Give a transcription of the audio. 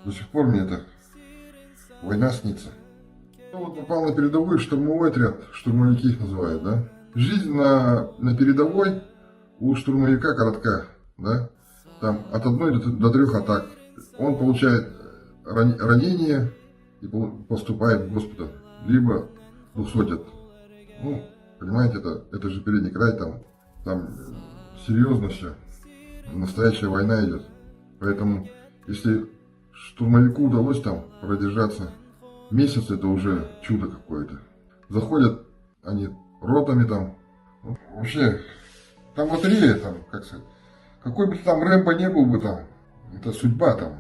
До сих пор мне эта война снится. Ну, вот попал на передовую, штурмовой отряд, штурмовики их называют, да. Жизнь на передовой у штурмовика коротка, да. Там от одной до трех атак. Он получает ранение и поступает в госпиталь. Либо усадят. Ну, понимаете, это же передний край, там серьезно все. Настоящая война идет. Поэтому, если штурмовику удалось там продержаться месяц, это уже чудо какое-то. Заходят они ротами там. Ну, вообще, там лотерея, там, как сказать, какой бы там Рэмбо не был бы там, это судьба там.